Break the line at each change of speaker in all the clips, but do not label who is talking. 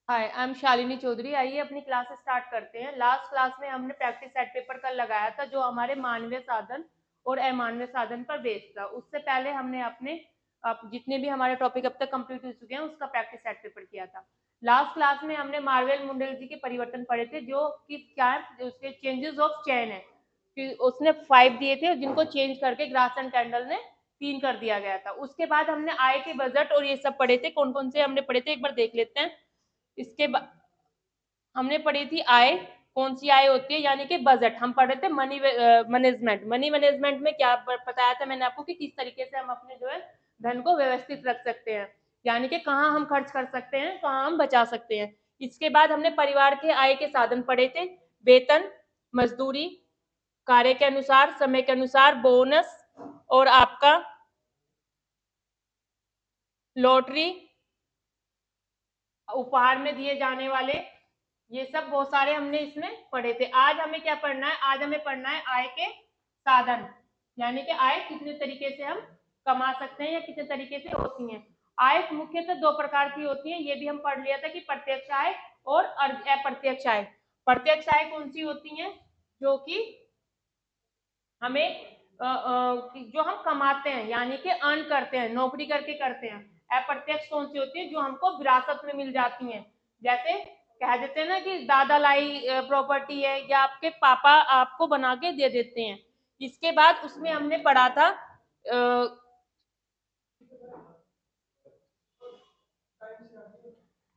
Hi, I am Shalini Chaudhary. आइए अपनी class start करते हैं। लास्ट क्लास में हमने प्रैक्टिस सेट पेपर कल लगाया था जो हमारे मानवीय साधन और अमानवीय साधन पर बेस्ड था। उससे पहले हमने अपने जितने भी हमारे टॉपिक अब तक कंप्लीट हो चुके हैं उसका प्रैक्टिस सेट पेपर किया था। लास्ट क्लास में हमने मार्वेल मुंडल जी के परिवर्तन पढ़े थे जो कि क्या है, उसके चेंजेस ऑफ चेन है कि उसने 5 दिए थे जिनको चेंज करके ग्रास एंड कैंडल ने 3 कर दिया गया था। उसके बाद हमने आय के बजट और ये सब पढ़े थे। कौन कौन से हमने पढ़े थे एक बार देख लेते हैं। इसके बाद हमने पढ़ी थी आय। कौन सी आय होती है, यानी कि बजट। हम पढ़े थे मनी मैनेजमेंट। मनी मैनेजमेंट में क्या बताया था मैंने आपको कि किस तरीके से हम अपने जो है धन को व्यवस्थित रख सकते हैं, यानी कि कहाँ हम खर्च कर सकते हैं, कहाँ हम बचा सकते हैं। इसके बाद हमने परिवार के आय के साधन पढ़े थे। वेतन, मजदूरी, कार्य के अनुसार, समय के अनुसार, बोनस और आपका लॉटरी, उपहार में दिए जाने वाले, ये सब बहुत सारे हमने इसमें पढ़े थे। आज हमें क्या पढ़ना है, आज हमें पढ़ना है आय के साधन, यानी कि आय कितने तरीके से हम कमा सकते हैं या कितने तरीके से होती है। आय मुख्यतः 2 प्रकार की होती है, ये भी हम पढ़ लिया था कि प्रत्यक्ष आय और अप्रत्यक्ष आय। प्रत्यक्ष आय कौन सी होती है, जो कि हमें जो हम कमाते हैं यानी कि अर्न करते हैं, नौकरी करके करते हैं। अप्रत्यक्ष कौन सी होती है, जो हमको विरासत में मिल जाती है। जैसे कह देते हैं ना कि दादा लाई प्रॉपर्टी है, या आपके पापा आपको बना के दे देते हैं। इसके बाद उसमें हमने पढ़ा था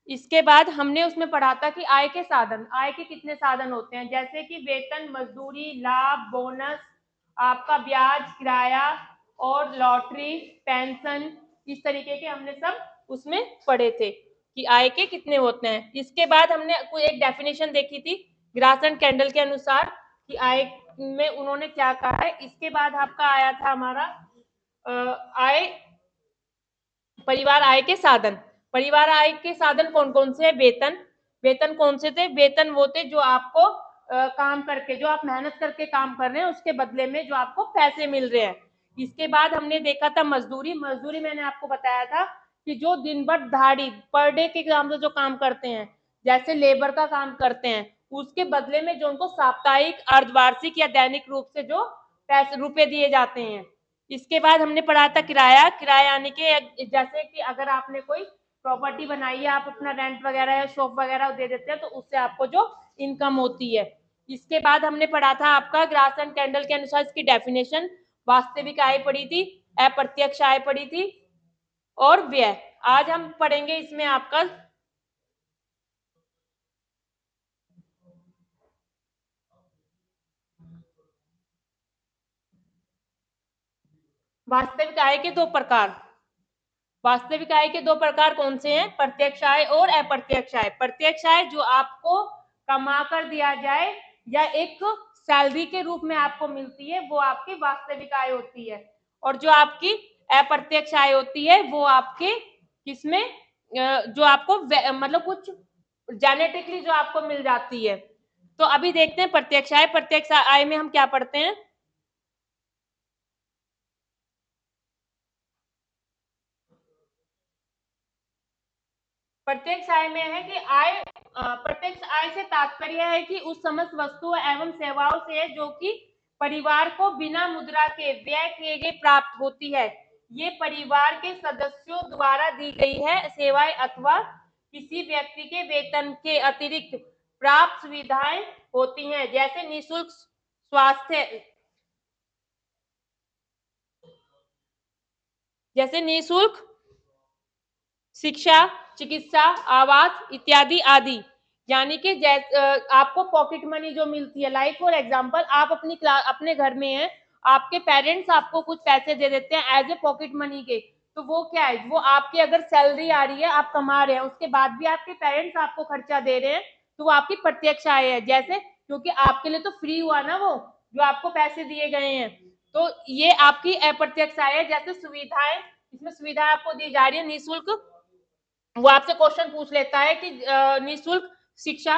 इसके बाद हमने उसमें पढ़ा था कि आय के साधन, आय के कितने साधन होते हैं, जैसे कि वेतन, मजदूरी, लाभ, बोनस, आपका ब्याज, किराया और लॉटरी, पेंशन। इस तरीके के हमने सब उसमें पढ़े थे कि आय के कितने होते हैं। इसके बाद हमने कोई एक डेफिनेशन देखी थी ग्रास एंड कैंडल के अनुसार कि आय में उन्होंने क्या कहा है। इसके बाद आपका आया था हमारा आय, परिवार आय के साधन। परिवार आय के साधन कौन कौन से हैं। वेतन, वेतन कौन से थे, वेतन वो थे जो आपको काम करके, जो आप मेहनत करके काम कर रहे हैं उसके बदले में जो आपको पैसे मिल रहे हैं। इसके बाद हमने देखा था मजदूरी। मजदूरी मैंने आपको बताया था कि जो दिन भर दिहाड़ी पर डे के काम से जो काम करते हैं, जैसे लेबर का काम करते हैं, उसके बदले में जो उनको साप्ताहिक, अर्धवार्षिक या दैनिक रूप से जो पैसे रुपए दिए जाते हैं। इसके बाद हमने पढ़ा था किराया। किराया यानी कि जैसे कि अगर आपने कोई प्रॉपर्टी बनाई है, आप अपना रेंट वगैरह या शॉप वगैरह दे देते हैं तो उससे आपको जो इनकम होती है। इसके बाद हमने पढ़ा था आपका ग्रास एंड कैंडल के अनुसार इसकी डेफिनेशन। वास्तविक आय पढ़ी थी, अप्रत्यक्ष आय पढ़ी थी और व्यय। आज हम पढ़ेंगे इसमें आपका वास्तविक आय के 2 प्रकार। वास्तविक आय के 2 प्रकार कौन से हैं, प्रत्यक्ष आय और अप्रत्यक्ष आय। प्रत्यक्ष आय जो आपको कमा कर दिया जाए या एक सैलरी के रूप में आपको मिलती है, वो आपकी वास्तविक आय होती है। और जो आपकी अप्रत्यक्ष आय होती है वो आपके किसमें जो आपको मतलब कुछ जेनेटिकली जो आपको मिल जाती है। तो अभी देखते हैं प्रत्यक्ष आय। प्रत्यक्ष आय में हम क्या पढ़ते हैं। प्रत्यक्ष आय में है कि आय, प्रत्यक्ष आय से तात्पर्य है कि उस समस्त वस्तुओं एवं सेवाओं से जो कि परिवार को बिना मुद्रा के व्यय किए गए प्राप्त होती है। ये परिवार के सदस्यों द्वारा दी गई है सेवाएं अथवा किसी व्यक्ति के वेतन के अतिरिक्त प्राप्त सुविधाएं होती हैं, जैसे निःशुल्क स्वास्थ्य, जैसे निःशुल्क शिक्षा, चिकित्सा, आवास इत्यादि आदि। यानी कि आपको पॉकेट मनी जो मिलती है, लाइक फॉर एग्जांपल आप अपने घर में हैं, आपके पेरेंट्स आपको कुछ पैसे दे देते हैं एज ए पॉकेट मनी के, तो वो क्या है, वो आपकी अगर सैलरी आ रही है, आप कमा रहे हैं, उसके बाद भी आपके पेरेंट्स आपको खर्चा दे रहे हैं, तो वो आपकी प्रत्यक्ष आय है। जैसे क्योंकि आपके लिए तो फ्री हुआ ना वो, जो आपको पैसे दिए गए हैं, तो ये आपकी अप्रत्यक्ष आय है। जैसे सुविधाएं, इसमें सुविधा आपको दी जा रही है निःशुल्क। वो आपसे क्वेश्चन पूछ लेता है कि निःशुल्क शिक्षा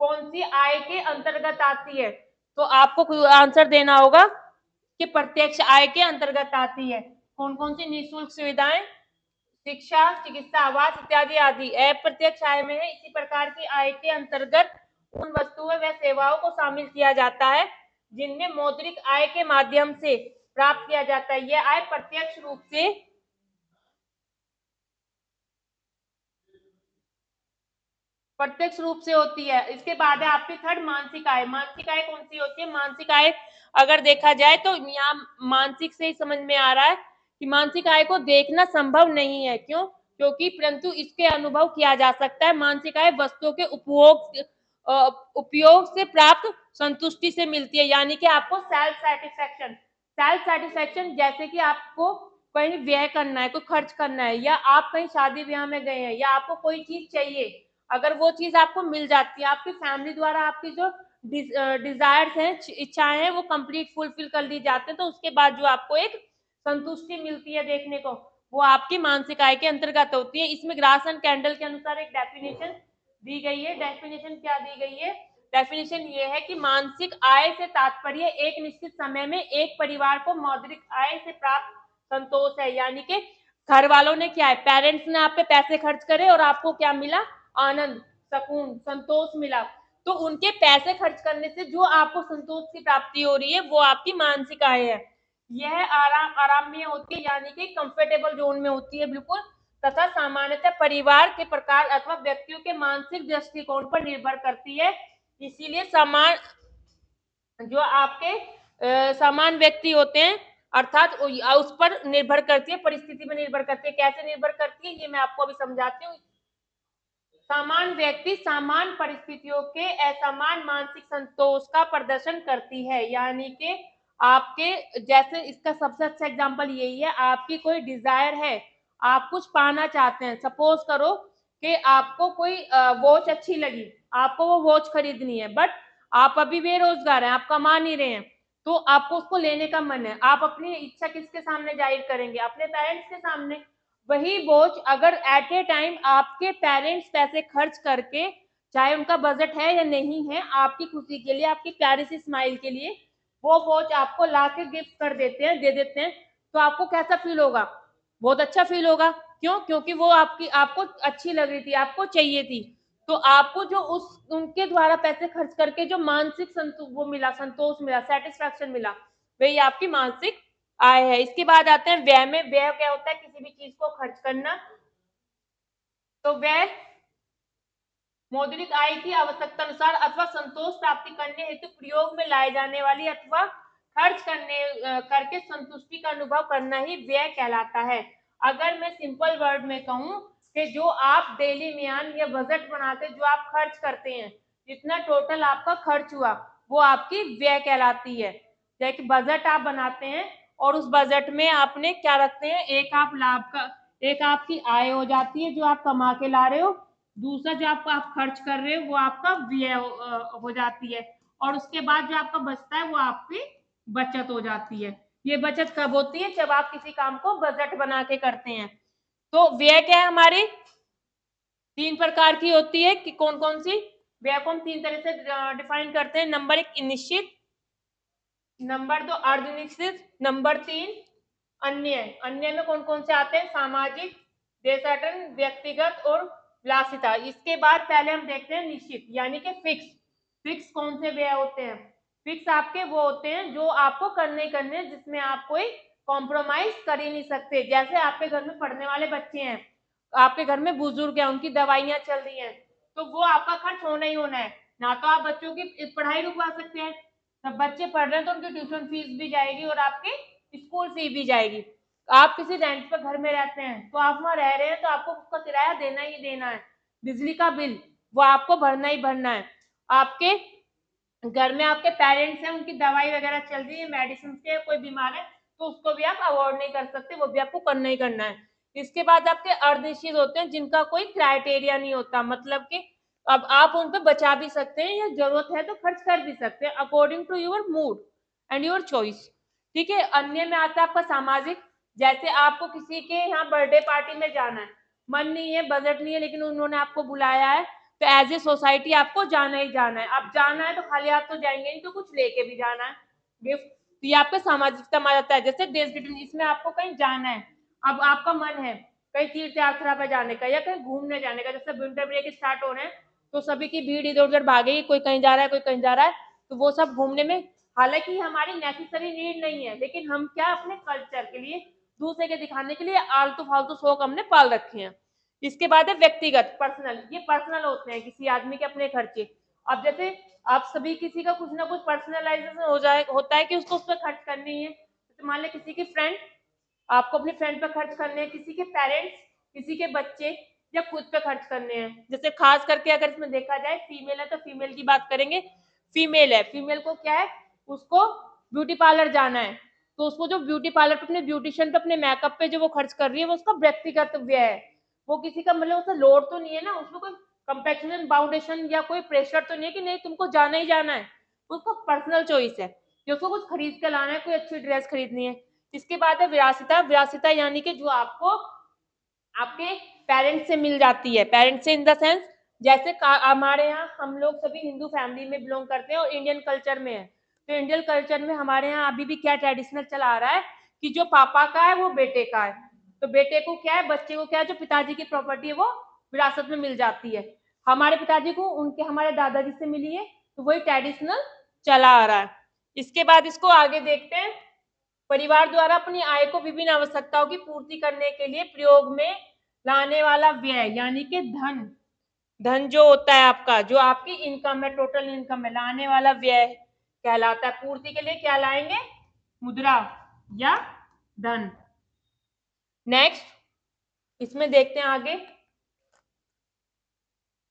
कौन सी आय के अंतर्गत आती है, तो आपको आंसर देना होगा कि प्रत्यक्ष आय के अंतर्गत आती है। कौन कौन सी निःशुल्क सुविधाएं, शिक्षा, चिकित्सा, आवास इत्यादि आदि अप्रत्यक्ष आय में है। इसी प्रकार की आय के अंतर्गत उन वस्तुओं व सेवाओं को शामिल किया जाता है जिनमें मौद्रिक आय के माध्यम से प्राप्त किया जाता है। यह आय प्रत्यक्ष रूप से होती है। इसके बाद है आपकी थर्ड मानसिक आय। मानसिक आय कौन सी होती है? मानसिक आय अगर देखा जाए तो यहाँ मानसिक से ही समझ में आ रहा है कि मानसिक आय को देखना संभव नहीं है। क्यों? क्योंकि परंतु इसके अनुभव किया जा सकता है। मानसिक आय वस्तुओं के उपयोग से प्राप्त संतुष्टि से मिलती है, यानी कि आपको सेल्फ सेटिस्फैक्शन जैसे कि आपको कहीं व्यय करना है, कोई खर्च करना है, या आप कहीं शादी ब्याह में गए हैं, या आपको कोई चीज चाहिए, अगर वो चीज आपको मिल जाती है, आपकी फैमिली द्वारा आपकी जो डिजायर्स हैं, इच्छाएं हैं, वो कंप्लीट फुलफिल कर दी जाते हैं, तो उसके बाद जो आपको एक संतुष्टि मिलती है देखने को, वो आपकी मानसिक आय के अंतर्गत होती है। इसमें ग्रास एंड कैंडल के अनुसार एक डेफिनेशन दी गई है। डेफिनेशन क्या दी गई है? डेफिनेशन ये है कि मानसिक आय से तात्पर्य एक निश्चित समय में एक परिवार को मौद्रिक आय से प्राप्त संतोष है, यानी कि घर वालों ने क्या है, पेरेंट्स ने आप पे पैसे खर्च करे और आपको क्या मिला? आनंद, सुकून, संतोष मिला। तो उनके पैसे खर्च करने से जो आपको संतोष की प्राप्ति हो रही है, वो आपकी मानसिक आय है। यह आराम में होती है, यानी कि कंफर्टेबल जोन में होती है बिल्कुल, तथा सामान्यतः परिवार के प्रकार अथवा व्यक्तियों के मानसिक दृष्टिकोण पर निर्भर करती है। इसीलिए समान जो आपके समान व्यक्ति होते हैं, अर्थात उस पर निर्भर करती है, परिस्थिति में निर्भर करती है। कैसे निर्भर करती है, ये मैं आपको अभी समझाती हूँ। समान व्यक्ति समान परिस्थितियों के असमान मानसिक संतोष का प्रदर्शन करती है, यानी कि आपके जैसे इसका सबसे अच्छा एग्जांपल यही है। आपकी कोई डिजायर है, आप कुछ पाना चाहते हैं, सपोज करो कि आपको कोई वॉच अच्छी लगी, आपको वो वॉच खरीदनी है, बट आप अभी बेरोजगार हैं, आप कमा नहीं रहे हैं, तो आपको उसको लेने का मन है। आप अपनी इच्छा किसके सामने जाहिर करेंगे? अपने पेरेंट्स के सामने। वही वॉच अगर एट ए टाइम आपके पेरेंट्स पैसे खर्च करके, चाहे उनका बजट है या नहीं है, आपकी खुशी के लिए, आपकी प्यारी सी स्माइल के लिए वो वॉच आपको ला के गिफ्ट कर देते हैं, दे देते हैं, तो आपको कैसा फील होगा? बहुत अच्छा फील होगा। क्यों? क्योंकि वो आपको अच्छी लग रही थी, आपको चाहिए थी। तो आपको जो उस उनके द्वारा पैसे खर्च करके जो मानसिक वो मिला, संतोष मिला, सेटिस्फैक्शन मिला, वही आपकी मानसिक आय है। इसके बाद आते हैं व्यय में। व्यय क्या होता है? किसी भी चीज को खर्च करना। तो व्यय मौद्रिक आय की आवश्यकता अनुसार अथवा संतोष प्राप्ति करने हेतु प्रयोग में लाए जाने वाली अथवा खर्च करके संतुष्टि का अनुभव करना ही व्यय कहलाता है। अगर मैं सिंपल वर्ड में कहूं कि जो आप डेली म्यान या बजट बनाते, जो आप खर्च करते हैं, जितना टोटल आपका खर्च हुआ, वो आपकी व्यय कहलाती है। जैसे बजट आप बनाते हैं और उस बजट में आपने क्या रखते हैं? एक आपकी आय हो जाती है जो आप कमा के ला रहे हो, दूसरा जो आप खर्च कर रहे हो वो आपका व्यय हो जाती है, और उसके बाद जो आपका बचता है वो आपकी बचत हो जाती है। ये बचत कब होती है? जब आप किसी काम को बजट बना के करते हैं। तो व्यय क्या है हमारी? तीन प्रकार की होती है। कि कौन कौन सी? व्यय को हम तीन तरह से डिफाइन करते हैं। नंबर एक निश्चित, नंबर दो अर्धनिश्चित, नंबर तीन अन्य। अन्य में कौन कौन से आते हैं? सामाजिक, देशाटन, व्यक्तिगत और विलासिता। इसके बाद पहले हम देखते हैं निश्चित, यानी कि फिक्स। फिक्स कौन से व्यय होते हैं? फिक्स आपके वो होते हैं जो आपको करने करने, जिसमें आप कोई कॉम्प्रोमाइज कर ही नहीं सकते। जैसे आपके घर में पढ़ने वाले बच्चे हैं, आपके घर में बुजुर्ग हैं, उनकी दवाइयां चल रही हैं, तो वो आपका खर्च होना ही होना है। ना तो आप बच्चों की पढ़ाई रुकवा सकते हैं, जब बच्चे पढ़ रहे हैं तो उनकी ट्यूशन फीस भी जाएगी और आपकी स्कूल फी भी जाएगी। आप किसी रेंट पर घर में रहते हैं, तो आप वहां रह रहे हैं, तो आपको उसका किराया देना ही देना है। बिजली का बिल वो आपको भरना ही भरना है। आपके घर में आपके पेरेंट्स हैं, उनकी दवाई वगैरह चल रही है, मेडिसिन के, कोई बीमार है, तो उसको भी आप अवॉइड नहीं कर सकते, वो भी आपको करना ही करना है। इसके बाद आपके अर्धनिश्चित होते हैं, जिनका कोई क्राइटेरिया नहीं होता, मतलब कि अब आप उन पर बचा भी सकते हैं या जरूरत है तो खर्च कर भी सकते हैं, according to your mood and your choice. ठीक है। अन्य में आता है आपका सामाजिक। जैसे आपको किसी के यहाँ बर्थडे पार्टी में जाना है, मन नहीं है, बजट नहीं है, लेकिन उन्होंने आपको बुलाया है, तो एज ए सोसाइटी आपको जाना ही जाना है। अब जाना है तो खाली हाथ तो जाएंगे नहीं, तो कुछ लेके भी जाना है, गिफ्ट। तो ये आपका सामाजिकता में आ जाता है। जैसे देश ग्रीटिंग, इसमें आपको कहीं जाना है, अब आपका मन है कहीं तीर्थ यात्रा पे जाने का या कहीं घूमने जाने का। जैसे विंटर ब्रेक स्टार्ट हो रहे हैं तो सभी की भीड़ इधर उधर भागेगी, कोई कहीं जा रहा है कोई कहीं जा रहा है, तो वो सब घूमने में, हालांकि हमारी नेसेसरी नीड नहीं है, लेकिन हम क्या अपने कल्चर के लिए, दूसरे के दिखाने के लिए आलतू फालतू शौक हमने पाल रखे हैं। इसके बाद है व्यक्तिगत, पर्सनल। ये पर्सनल होते हैं, किसी आदमी के अपने खर्चे। अब जैसे आप सभी किसी का कुछ ना कुछ पर्सनलाइजेशन हो जाए, होता है कि उसको उस पर खर्च करनी है। तो मान लें किसी की फ्रेंड, आपको अपने फ्रेंड पे खर्च करने हैं, किसी के पेरेंट्स, किसी के बच्चे, या खुद पे खर्च करने हैं। जैसे खास करके अगर इसमें देखा जाए फीमेल है तो फीमेल की बात करेंगे। फीमेल है, फीमेल को क्या है, उसको ब्यूटी पार्लर जाना है, तो उसको जो ब्यूटी पार्लर पे अपने ब्यूटिशियन पे अपने मेकअप पे जो वो खर्च कर रही है वो उसका व्यक्तिगत व्यय है। वो किसी का मतलब उसका लोड तो नहीं है ना, उसमें कोई कंपैक्शन बाउंडेशन या कोई प्रेशर तो नहीं है कि नहीं तुमको जाना ही जाना है। उसका पर्सनल चॉइस है कि उसको कुछ खरीद कर लाना है, कोई अच्छी ड्रेस खरीदनी है। इसके बाद है विरासता। विरासता यानी कि जो आपको आपके पेरेंट्स से मिल जाती है। पेरेंट्स से इन द सेंस, जैसे हमारे यहाँ हम लोग सभी हिंदू फैमिली में बिलोंग करते हैं और इंडियन कल्चर में है, तो इंडियन कल्चर में हमारे यहाँ अभी भी क्या ट्रेडिशनल चला आ रहा है कि जो पापा का है वो बेटे का है, तो बेटे को क्या है, बच्चे को क्या है, जो पिताजी की प्रॉपर्टी है वो विरासत में मिल जाती है। हमारे पिताजी को उनके हमारे दादाजी से मिली है, तो वही ट्रेडिशनल चला आ रहा है। इसके बाद इसको आगे देखते हैं। परिवार द्वारा अपनी आय को विभिन्न आवश्यकताओं की पूर्ति करने के लिए प्रयोग में लाने वाला व्यय, यानी कि धन। धन जो होता है आपका, जो आपकी इनकम है, टोटल इनकम है, लाने वाला व्यय कहलाता है। पूर्ति के लिए क्या लाएंगे, मुद्रा या धन। नेक्स्ट इसमें देखते हैं आगे।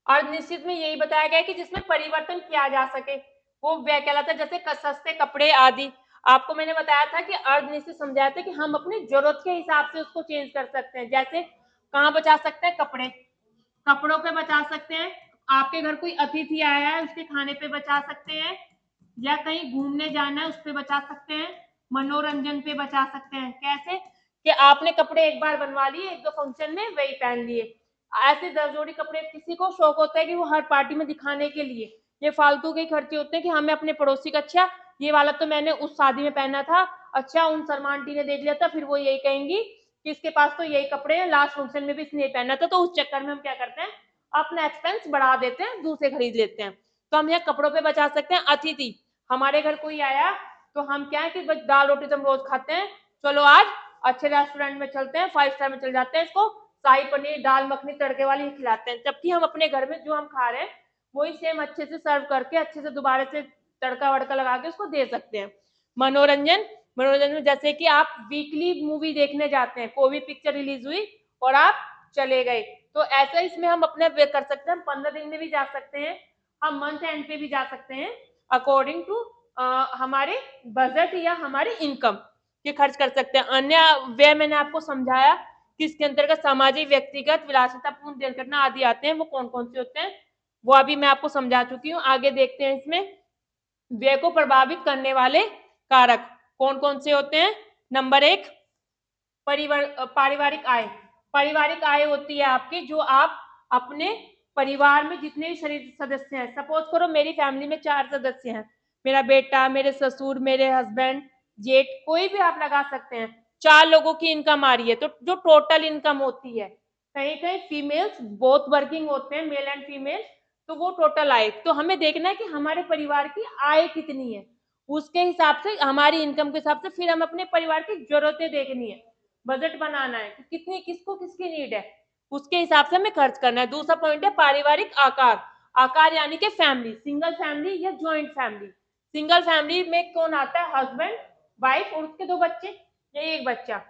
अर्धनिश्चित में यही बताया गया है कि जिसमें परिवर्तन किया जा सके वो व्यय कहलाता है। जैसे सस्ते कपड़े आदि, आपको मैंने बताया था कि अर्धनिश्चित समझाया था कि हम अपनी जरूरत के हिसाब से उसको चेंज कर सकते हैं। जैसे कहाँ बचा सकते हैं, कपड़े, कपड़ों पे बचा सकते हैं, आपके घर कोई अतिथि आया है उसके खाने पे बचा सकते हैं, या कहीं घूमने जाना है उस पे बचा सकते हैं, मनोरंजन पे बचा सकते हैं। कैसे कि आपने कपड़े एक बार बनवा लिए, एक दो फंक्शन में वही पहन लिए। ऐसे 10 जोड़ी कपड़े, किसी को शौक होता है कि वो हर पार्टी में दिखाने के लिए, ये फालतू के खर्चे होते हैं कि हमें अपने पड़ोसी का, अच्छा ये वाला तो मैंने उस शादी में पहना था, अच्छा उन सलमान टी ने देख लिया था, फिर वो यही कहेंगी कि इसके पास तो यही कपड़े हैं, लास्ट फंक्शन में भी इसने पहना था, तो उस चक्कर में हम क्या करते हैं, अपना एक्सपेंस बढ़ा देते हैं, दूसरे खरीद लेते हैं। तो हम यहाँ कपड़ों पे बचा सकते हैं। अतिथि, हमारे घर कोई आया तो हम क्या है कि बस दाल रोटी तो हम रोज खाते हैं, चलो आज अच्छे रेस्टोरेंट में चलते हैं, 5 स्टार में चल जाते हैं, इसको शाही पनीर दाल मखनी तड़के वाली खिलाते हैं, जबकि हम अपने घर में जो हम खा रहे हैं वही सेम अच्छे से सर्व करके अच्छे से दोबारा से तड़का वड़का लगा के उसको दे सकते हैं। मनोरंजन, मनोरंजन में जैसे कि आप वीकली मूवी देखने जाते हैं, कोई भी पिक्चर रिलीज हुई और आप चले गए, तो ऐसा इसमें हम अपने कर सकते हैं। 15 दिन में भी जा सकते हैं, हम मंथ एंड पे भी जा सकते हैं, अकॉर्डिंग टू हमारे बजट या हमारी इनकम ये खर्च कर सकते हैं। अन्य व्यय मैंने आपको समझाया कि इसके अंतर्गत सामाजिक, व्यक्तिगत, विलासितापूर्ण देन करना आदि आते हैं। वो कौन कौन से होते हैं वो अभी मैं आपको समझा चुकी हूँ। आगे देखते हैं इसमें व्यय को प्रभावित करने वाले कारक कौन कौन से होते हैं। नंबर 1, पारिवारिक आय। पारिवारिक आय होती है आपकी जो आप अपने परिवार में जितने भी सदस्य हैं, सपोज करो मेरी फैमिली में 4 सदस्य हैं, मेरा बेटा, मेरे ससुर, मेरे हस्बैंड, जेठ, कोई भी आप लगा सकते हैं, 4 लोगों की इनकम आ रही है, तो जो टोटल इनकम होती है, कहीं कहीं फीमेल्स बोथ वर्किंग होते हैं, मेल एंड फीमेल, तो वो टोटल आय, तो हमें देखना है कि हमारे परिवार की आय कितनी है, उसके हिसाब से हमारी इनकम के हिसाब से फिर हम अपने परिवार की जरूरतें देखनी है, बजट बनाना है कि कितनी किसको किसकी नीड है, उसके हिसाब से हमें खर्च करना है। दूसरा पॉइंट है पारिवारिक आकार। आकार यानी कि फैमिली, सिंगल फैमिली या ज्वाइंट फैमिली। सिंगल फैमिली में कौन आता है, हस्बैंड, वाइफ और उसके 2 बच्चे या एक बच्चा।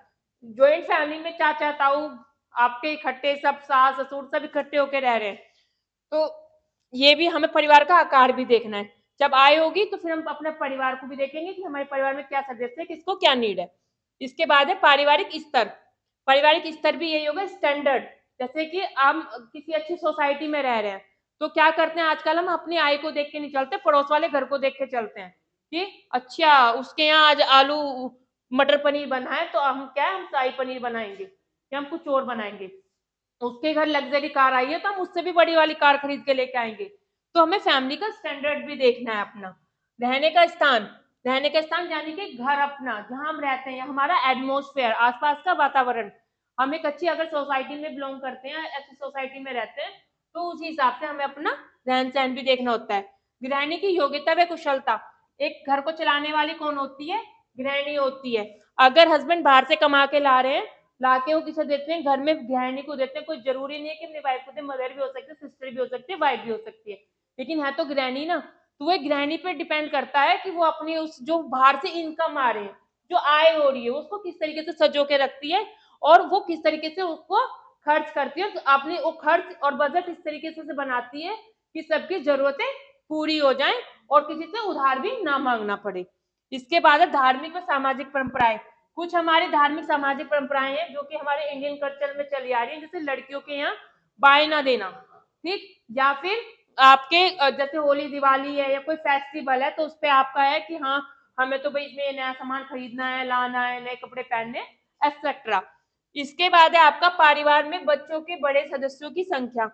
ज्वाइंट फैमिली में चाचा ताऊ आपके इकट्ठे सब सास ससुर सब इकट्ठे होकर रह रहे हैं, तो ये भी हमें परिवार का आकार भी देखना है। जब आय होगी तो फिर हम अपने परिवार को भी देखेंगे कि हमारे परिवार में क्या सदस्य है, किसको क्या नीड है। इसके बाद है पारिवारिक स्तर। पारिवारिक स्तर भी यही होगा स्टैंडर्ड। जैसे कि हम किसी अच्छी सोसाइटी में रह रहे हैं तो क्या करते हैं आजकल, हम अपनी आय को देख के नहीं चलते, पड़ोस वाले घर को देख के चलते हैं कि अच्छा उसके यहाँ आज आलू मटर पनीर बना है तो हम क्या है, हम शाही पनीर बनाएंगे या हम कुछ और बनाएंगे। उसके घर लग्जरी कार आई है तो हम उससे भी बड़ी वाली कार खरीद के लेके आएंगे। तो हमें फैमिली का स्टैंडर्ड भी देखना है अपना। रहने का स्थान, रहने का स्थान यानी कि घर अपना जहां हम रहते हैं, हमारा एटमोस्फेयर, आसपास का वातावरण। हम एक अच्छी अगर सोसाइटी में बिलोंग करते हैं, अच्छी सोसाइटी में रहते हैं, तो उस हिसाब से हमें अपना रहन सहन भी देखना होता है। गृहिणी की योग्यता व कुशलता, एक घर को चलाने वाली कौन होती है? गृहिणी होती है। अगर हस्बैंड बाहर से कमा के ला रहे हैं, लाके वो किसे देते हैं? घर में गृहिणी को देते हैं। कोई जरूरी नहीं है कि अपनी वाइफ को दे, मदर भी हो सकती है, सिस्टर भी हो सकती है, वाइफ भी हो सकती है, लेकिन है तो गृहिणी ना। तो वो गृहिणी पे डिपेंड करता है कि वो अपनी उस जो बाहर से इनकम आ रहे हैं, जो आय हो रही है, उसको किस तरीके से सजो के रखती है और वो किस तरीके से उसको खर्च करती है। तो अपनी वो खर्च और बजट इस तरीके से बनाती है कि सबकी जरूरतें पूरी हो जाएं और किसी से उधार भी ना मांगना पड़े। इसके बाद है धार्मिक व सामाजिक परंपराएं। कुछ हमारी धार्मिक सामाजिक परंपराएं हैं जो कि हमारे इंडियन कल्चर में चली आ रही है, जैसे लड़कियों के यहाँ बायना देना, ठीक, या फिर आपके जैसे होली दिवाली है या कोई फेस्टिवल है तो उस पर आपका है कि हाँ हमें तो भाई इसमें नया सामान खरीदना है, लाना है, नए कपड़े पहनने, एक्सेट्रा। इसके बाद है आपका परिवार में बच्चों के बड़े सदस्यों की संख्या।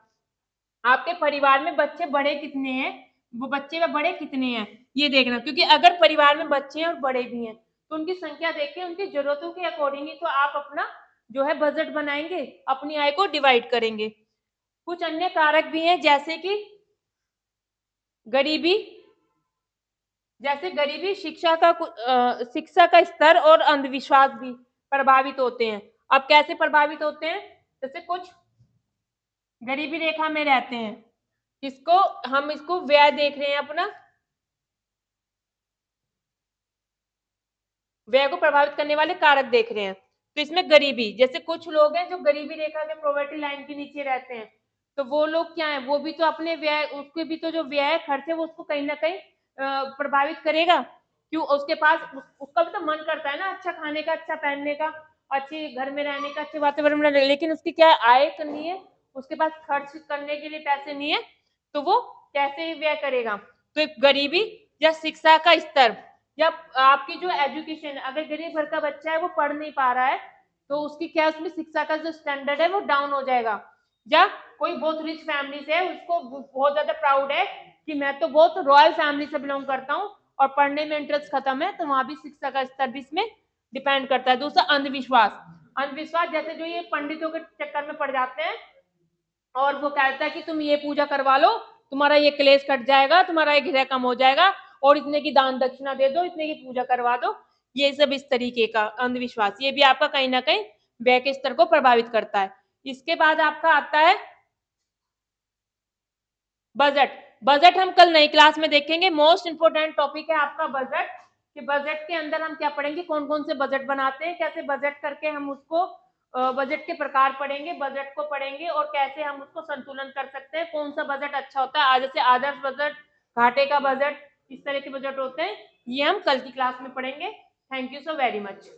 आपके परिवार में बच्चे बड़े कितने हैं, वो बच्चे व बड़े कितने हैं ये देखना, क्योंकि अगर परिवार में बच्चे हैं और बड़े भी हैं तो उनकी संख्या देख के उनकी जरूरतों के अकॉर्डिंग ही तो आप अपना जो है बजट बनाएंगे, अपनी आय को डिवाइड करेंगे। कुछ अन्य कारक भी हैं जैसे कि गरीबी, जैसे गरीबी, शिक्षा का स्तर और अंधविश्वास भी प्रभावित होते हैं। अब कैसे प्रभावित होते हैं? जैसे कुछ गरीबी रेखा में रहते हैं, इसको हम इसको व्यय देख रहे हैं, अपना व्यय को प्रभावित करने वाले कारक देख रहे हैं। तो इसमें गरीबी, जैसे कुछ लोग हैं जो गरीबी रेखा के पॉवर्टी लाइन के नीचे रहते हैं, तो वो लोग क्या है, वो भी तो अपने व्यय, उसके भी तो जो व्यय खर्च है वो उसको कहीं ना कहीं प्रभावित करेगा। क्यों? उसके पास उसका भी तो मन करता है ना अच्छा खाने का, अच्छा पहनने का, अच्छे घर में रहने का, अच्छे वातावरण में रहने, लेकिन उसकी क्या आय तो नहीं है, उसके पास खर्च करने के लिए पैसे नहीं है, तो वो कैसे व्यय करेगा? तो गरीबी या शिक्षा का स्तर, या आपकी जो एजुकेशन, अगर गरीब घर का बच्चा है वो पढ़ नहीं पा रहा है तो उसकी क्या, उसमें शिक्षा का जो स्टैंडर्ड है वो डाउन हो जाएगा। या कोई बहुत रिच फैमिली से है, उसको बहुत ज्यादा प्राउड है कि मैं तो बहुत रॉयल फैमिली से बिलोंग करता हूँ और पढ़ने में इंटरेस्ट खत्म है, तो वहां भी शिक्षा का स्तर भी इसमें डिपेंड करता है। दूसरा अंधविश्वास, अंधविश्वास जैसे जो ये पंडितों के चक्कर में पड़ जाते हैं और वो कहता है कि तुम ये पूजा करवा लो, तुम्हारा ये क्लेश कट जाएगा, तुम्हारा ये घृह कम हो जाएगा, और इतने की दान दक्षिणा दे दो, इतने की पूजा करवा दो। ये सब इस तरीके का अंधविश्वास, ये भी आपका कहीं ना कहीं व्यय के स्तर को प्रभावित करता है। इसके बाद आपका आता है बजट। बजट हम कल नई क्लास में देखेंगे, मोस्ट इंपोर्टेंट टॉपिक है आपका बजट, कि बजट के अंदर हम क्या पढ़ेंगे, कौन कौन से बजट बनाते हैं, कैसे बजट करके हम उसको बजट के प्रकार पढ़ेंगे, बजट को पढ़ेंगे और कैसे हम उसको संतुलन कर सकते हैं, कौन सा बजट अच्छा होता है, जैसे आदर्श बजट, घाटे का बजट, इस तरह के बजट होते हैं, ये हम कल की क्लास में पढ़ेंगे। Thank you so very much.